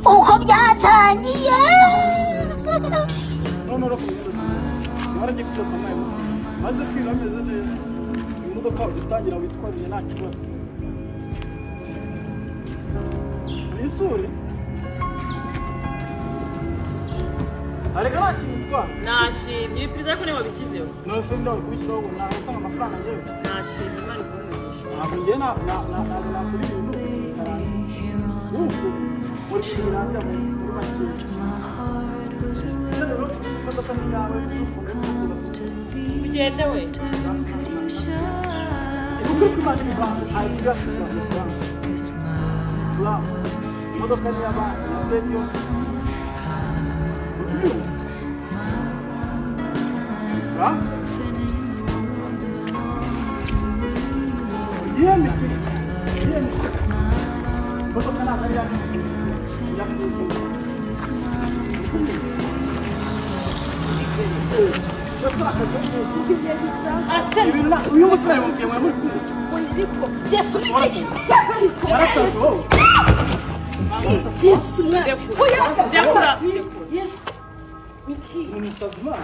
uko byatangiye naragiye kutoka nayo maze kwiga ameze neza imodoka utangira witwarire nta kibazo isuri areka nta kintu utwara nashimye ibipiza ko niba bishyizeho nose ndawe kubishyiraho ngo nawe utanga amafaranga ngewe nashimye imana ikumugisha ntabwo njye nakuri ibintu muri kirangira muri makeya imodoka ni yawe ugende we ukuri kw'imana n'ibanga ayiziga kwishyura amafaranga imodoka ni y'abana na radiyo yemeye imodoka ntabwo ari yanyu uyu musore mubwiye muri kumwe Yesu, umusazi imana